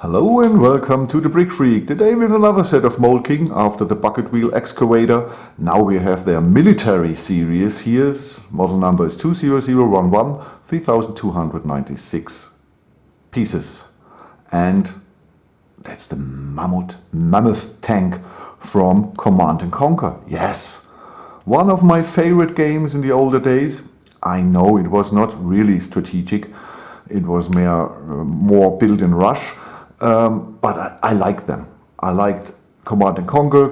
Hello and welcome to the Brick Freak. Today with another set of Mould King after the bucket wheel excavator. Now we have their military series here. Model number is 20011, 3296 pieces. And that's the Mammoth tank from Command & Conquer. Yes, one of my favorite games in the older days. I know it was not really strategic. It was more build and rush. But I like them. I liked Command & Conquer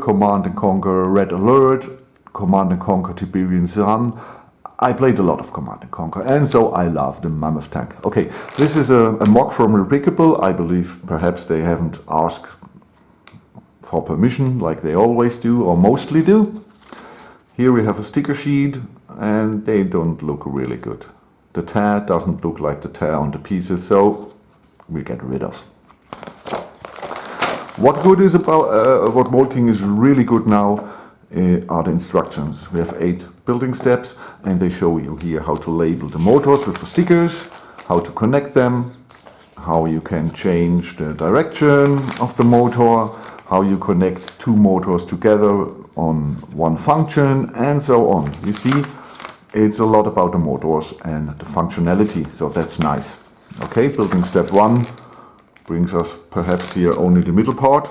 Red Alert, Command & Conquer Tiberian Sun. I played a lot of Command & Conquer, and so I love the Mammoth tank. Okay, this is a mock from Replicable. I believe perhaps they haven't asked for permission like they always do, or mostly do. Here we have a sticker sheet, and they don't look really good. The tear doesn't look like the tear on the pieces, so we get rid of. What Mould King is really good now are the instructions. We have 8 building steps, and they show you here how to label the motors with the stickers, how to connect them, how you can change the direction of the motor, how you connect 2 motors together on one function, and so on. You see, it's a lot about the motors and the functionality, so that's nice. Okay, building step 1. Brings us perhaps here only the middle part.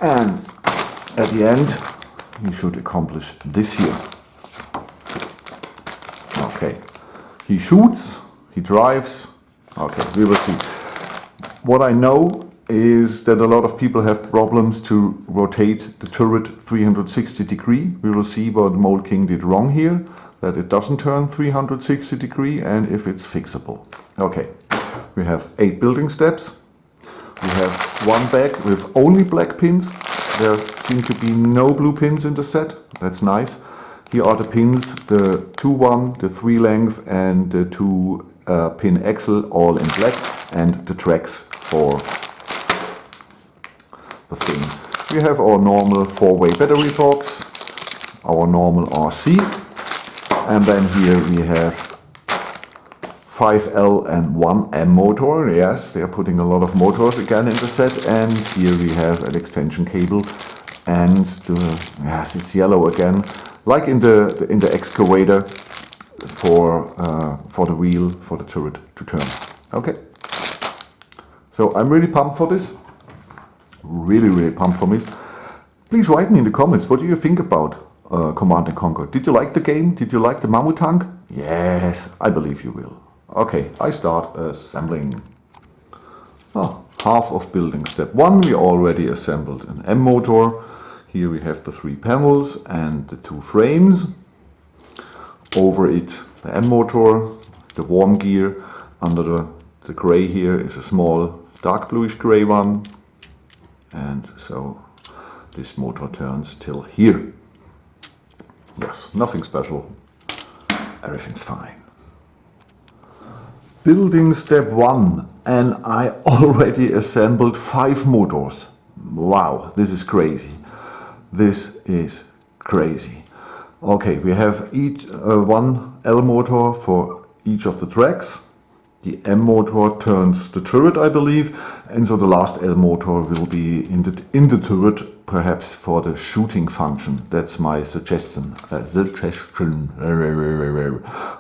And at the end, we should accomplish this here. Okay, he shoots, he drives. Okay, we will see. What I know is that a lot of people have problems to rotate the turret 360 degree. We will see what Mould King did wrong here, that it doesn't turn 360 degree and if it's fixable. Okay. We have 8 building steps. We have one bag with only black pins. There seem to be no blue pins in the set. That's nice. Here are the pins, the 2-1, the 3 length and the 2 pin axle, all in black, and the tracks for the thing. We have our normal 4-way battery box, our normal RC, and then here we have 5L and 1M motor. Yes, they are putting a lot of motors again in the set, and here we have an extension cable, and yes, it's yellow again, like in the excavator for the wheel for the turret to turn. Okay, so I'm really pumped for this. Really pumped for this. Please write me in the comments, what do you think about Command & Conquer? Did you like the game? Did you like the Mammoth tank? Yes, I believe you will. Okay, I start assembling. Half of building step 1, we already assembled an M motor. Here we have the 3 panels and the 2 frames. Over it, the M motor, the warm gear. Under the gray here is a small dark bluish gray one. And so this motor turns till here. Yes, nothing special. Everything's fine. Building step 1, and I already assembled 5 motors. Wow, this is crazy. This is crazy. Okay, we have each one L motor for each of the tracks. The M motor turns the turret, I believe, and so the last L motor will be in the turret, perhaps for the shooting function. That's my suggestion.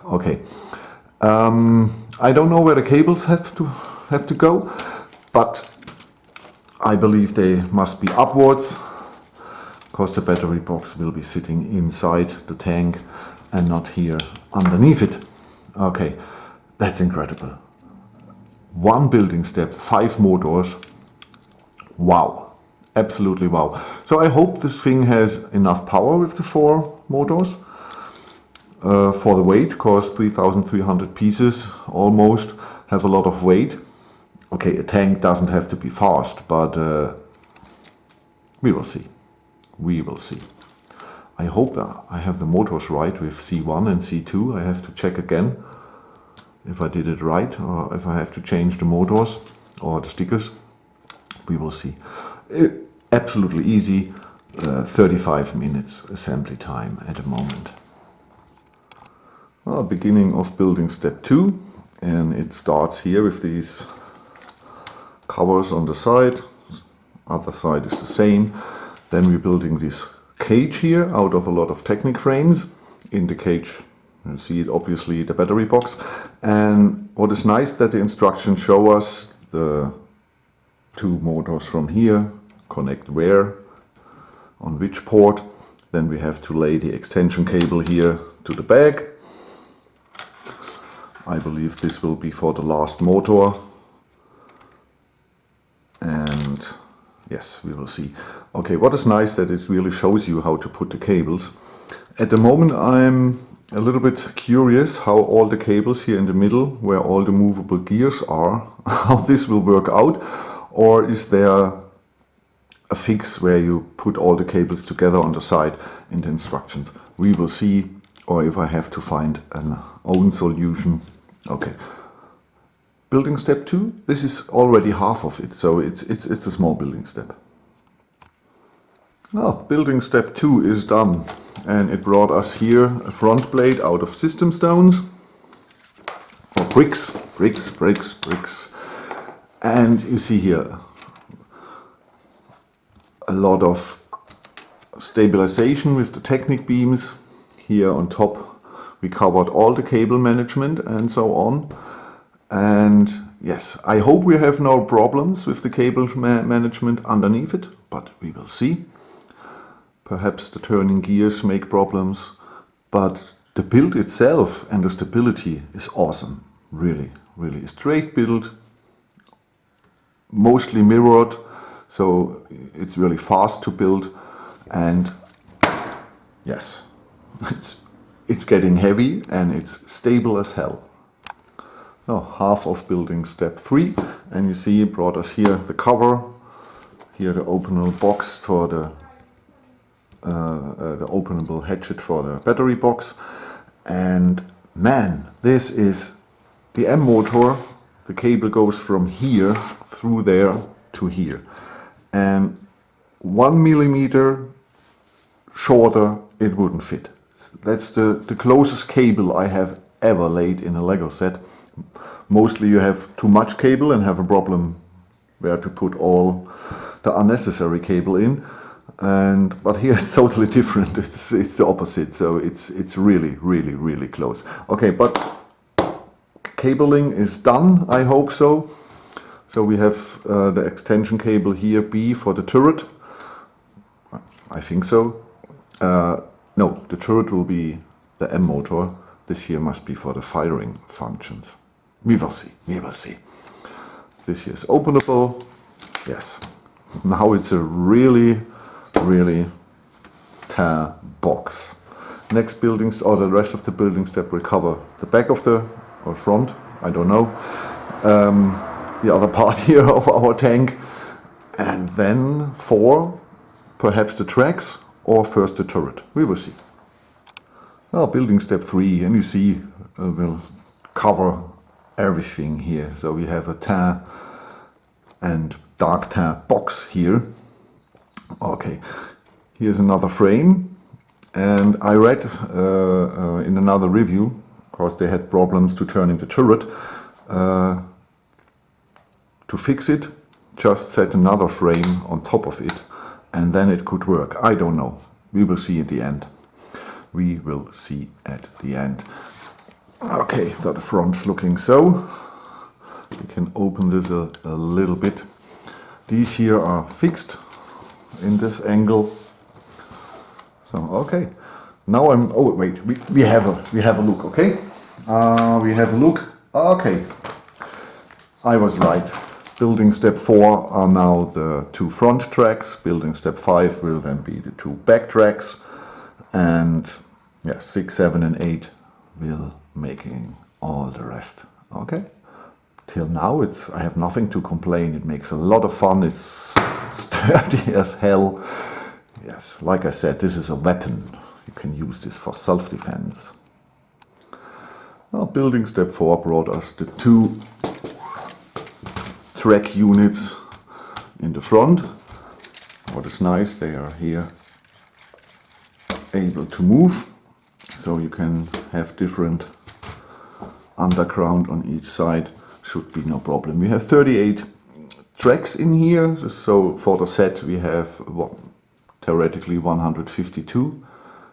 Okay. I don't know where the cables have to go, but I believe they must be upwards, because the battery box will be sitting inside the tank and not here underneath it. Okay, that's incredible. 1 building step, 5 motors. Wow, absolutely wow. So I hope this thing has enough power with the 4 motors. For the weight, because 3,300 pieces almost have a lot of weight. Okay, a tank doesn't have to be fast, but we will see. We will see. I hope I have the motors right with C1 and C2. I have to check again if I did it right, or if I have to change the motors or the stickers. We will see. Absolutely easy. 35 minutes assembly time at the moment. Beginning of building step 2, and it starts here with these covers on the side, other side is the same. Then we're building this cage here out of a lot of Technic frames. In the cage you see it obviously the battery box, and what is nice that the instructions show us the two motors from here connect where, on which port. Then we have to lay the extension cable here to the back. I believe this will be for the last motor, and yes, we will see. Okay, what is nice that it really shows you how to put the cables. At the moment I'm a little bit curious how all the cables here in the middle, where all the movable gears are, how this will work out, or is there a fix where you put all the cables together on the side in the instructions. We will see, or if I have to find an own solution. Okay. Building step 2, this is already half of it, so it's a small building step. Oh, building step 2 is done, and it brought us here a front blade out of system stones, or bricks. And you see here a lot of stabilization with the Technic beams. Here on top we covered all the cable management and so on. And yes, I hope we have no problems with the cable management underneath it, but we will see. Perhaps the turning gears make problems, but the build itself and the stability is awesome. Really straight build, mostly mirrored, so it's really fast to build. And yes, it's getting heavy and it's stable as hell. Now half of building step 3, and you see it brought us here the cover, here the openable box for the openable hatchet for the battery box. And man, this is the M motor. The cable goes from here through there to here, and 1 millimeter shorter it wouldn't fit. That's the closest cable I have ever laid in a Lego set. Mostly you have too much cable and have a problem where to put all the unnecessary cable in. But here it's totally different. It's the opposite. So it's really close. Okay, but cabling is done. I hope so. So we have the extension cable here, B, for the turret. I think so. No, the turret will be the M motor. This here must be for the firing functions. We will see. This here is openable. Yes. Now it's a really tear box. Next building, or the rest of the building step will cover the back of the, or front, I don't know, the other part here of our tank, and then 4, perhaps the tracks, or first the turret. We will see. Now building step 3, and you see we'll cover everything here. So we have a tan and dark tan box here. Okay, here's another frame, and I read in another review, because they had problems to turning the turret, to fix it, just set another frame on top of it, and then it could work. I don't know. We will see at the end. We will see at the end. Okay, the front's looking so. We can open this a little bit. These here are fixed in this angle. So okay, now I'm. Oh wait, we have a look. Okay, we have a look. Okay, I was right. Building step 4 are now the 2 front tracks. Building step 5 will then be the 2 back tracks, and yeah, 6, 7, and 8 will making all the rest. Okay. Till now, I have nothing to complain. It makes a lot of fun. It's sturdy as hell. Yes, like I said, this is a weapon. You can use this for self-defense. Well, building step 4 brought us the 2 track units in the front. What is nice, they are here able to move, so you can have different underground on each side. Should be no problem. We have 38 tracks in here. So for the set we have theoretically 152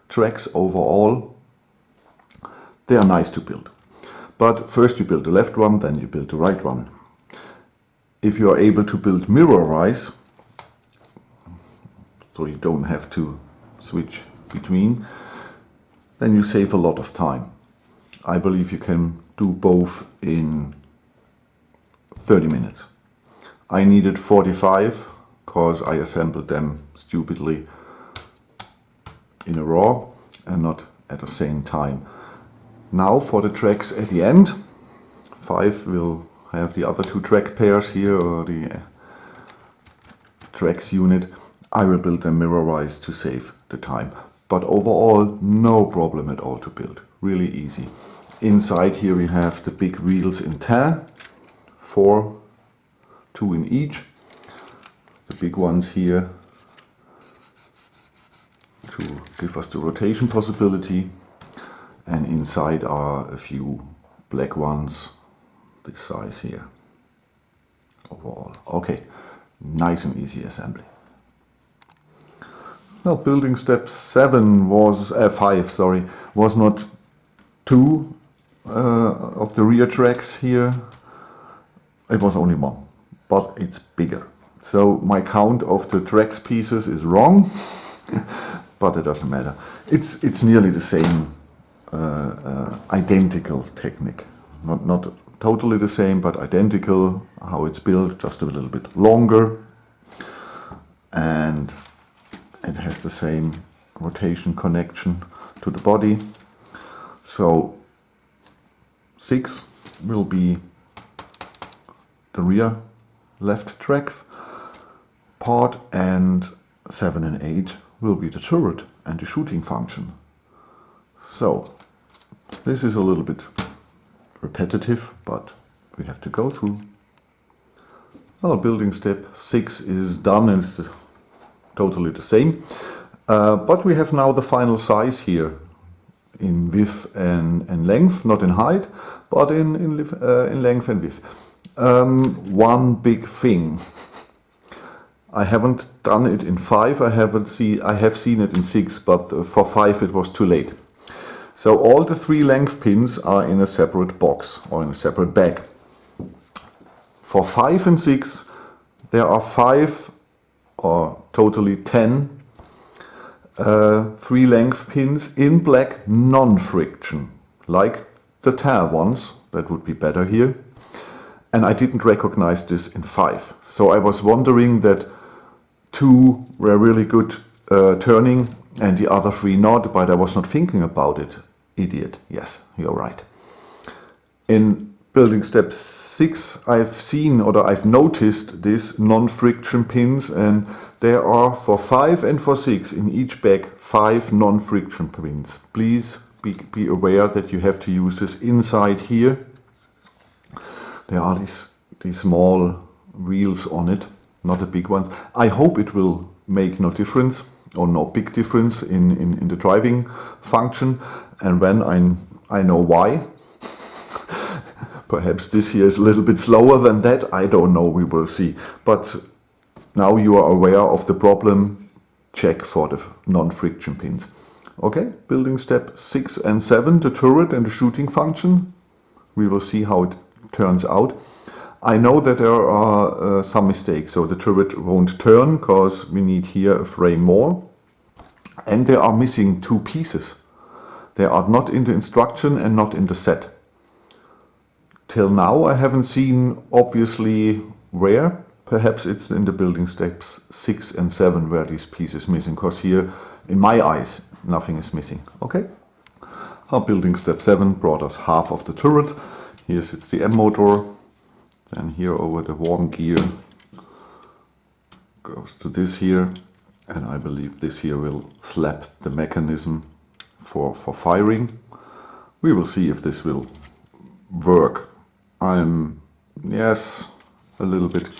tracks overall. They are nice to build. But first you build the left one, then you build the right one. If you are able to build mirror-wise, so you don't have to switch between, then you save a lot of time. I believe you can do both in 30 minutes. I needed 45 because I assembled them stupidly in a raw and not at the same time. Now for the tracks at the end, 5 will have the other 2 track pairs here, or the tracks unit. I will build them mirror-wise to save the time. But overall, no problem at all to build. Really easy. Inside here we have the big wheels in tan, 4, 2 in each. The big ones here to give us the rotation possibility. And inside are a few black ones, this size here. Overall, okay, nice and easy assembly. Now building step 5 was not 2 of the rear tracks here. It was only 1, but it's bigger. So my count of the tracks pieces is wrong, but it doesn't matter. It's nearly the same, identical technique. Not totally the same, but identical how it's built, just a little bit longer. And it has the same rotation connection to the body. So 6 will be the rear left tracks part, and 7 and 8 will be the turret and the shooting function. So this is a little bit repetitive, but we have to go through. Well, building step 6 is done, and it's totally the same. But we have now the final size here in width and length, not in height, but in length and width. One big thing. I haven't done it in 5, I have seen it in 6, but for 5 it was too late. So all the 3 length pins are in a separate box or in a separate bag. For 5 and 6 there are 5 or totally 10 3 length pins in black non-friction, like the tear ones. That would be better here. And I didn't recognize this in 5. So I was wondering that 2 were really good turning and the other 3 not, but I was not thinking about it. Idiot. Yes, you're right. In building step 6 I've noticed these non-friction pins, and there are for 5 and for 6 in each bag 5 non-friction pins. Please be aware that you have to use this inside here. There are these small wheels on it, not the big ones. I hope it will make no difference or no big difference in the driving function, and when I know why. Perhaps this here is a little bit slower than that, I don't know, we will see. But now you are aware of the problem, check for the non-friction pins. Okay, building step 6 and 7, the turret and the shooting function. We will see how it turns out. I know that there are some mistakes, so the turret won't turn because we need here a frame more. And they are missing 2 pieces. They are not in the instruction and not in the set. Till now I haven't seen obviously where. Perhaps it's in the building steps 6 and 7 where this piece is missing, because here in my eyes nothing is missing. Okay. Our building step 7 brought us half of the turret. Here sits the M motor. Then here over the worm gear goes to this here, and I believe this here will slap the mechanism for firing. We will see if this will work. I'm, yes, a little bit,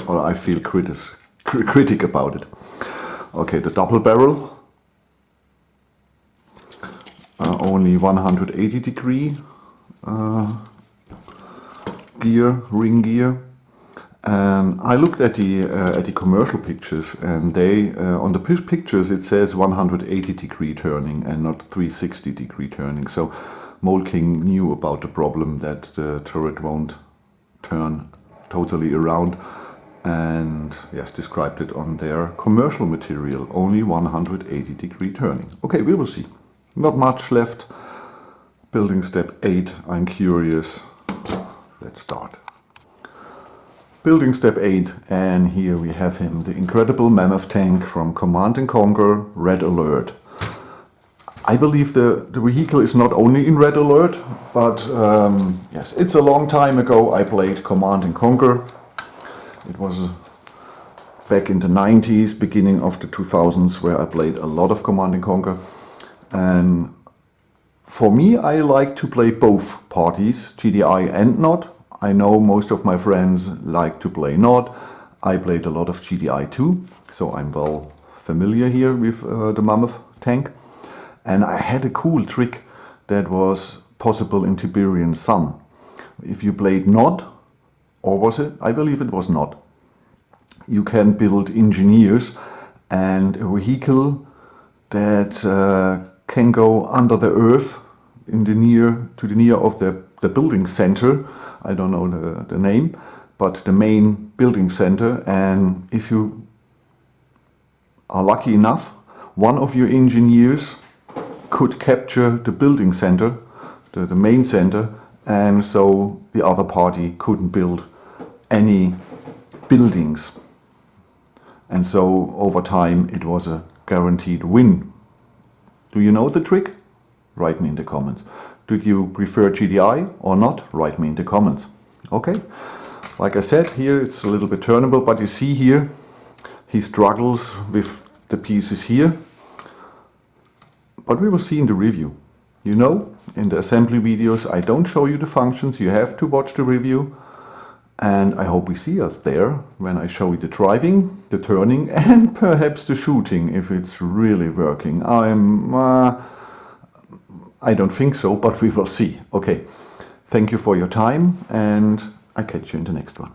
or I feel critic about it. Okay, the double barrel, only 180 degree gear, ring gear, And I looked at the commercial pictures, and they on the pictures it says 180-degree turning and not 360-degree turning. So Mould King knew about the problem that the turret won't turn totally around, and yes, described it on their commercial material, only 180-degree turning. Okay, we will see. Not much left. Building step 8, I'm curious. Let's start. Building step 8, and here we have him, the incredible Mammoth tank from Command & Conquer Red Alert. I believe the vehicle is not only in Red Alert, but yes, it's a long time ago I played Command & Conquer. It was back in the 90s, beginning of the 2000s, where I played a lot of Command & Conquer. And for me, I like to play both parties, GDI and NOD. I know most of my friends like to play NOD. I played a lot of GDI too, so I'm well familiar here with the Mammoth tank. And I had a cool trick that was possible in Tiberian Sun. If you played NOD, or was it? I believe it was NOD. You can build engineers and a vehicle that can go under the earth in the near of the building center. I don't know the name, but the main building center. And if you are lucky enough, one of your engineers could capture the building center, the main center, and so the other party couldn't build any buildings. And so over time it was a guaranteed win. Do you know the trick? Write me in the comments. Did you prefer GDI or not? Write me in the comments. Okay, like I said, here it's a little bit turnable, but you see here he struggles with the pieces here. But we will see in the review. You know, in the assembly videos I don't show you the functions, you have to watch the review. And I hope we see us there when I show you the driving, the turning, and perhaps the shooting, if it's really working. I don't think so, but we will see. Okay, thank you for your time, and I catch you in the next one.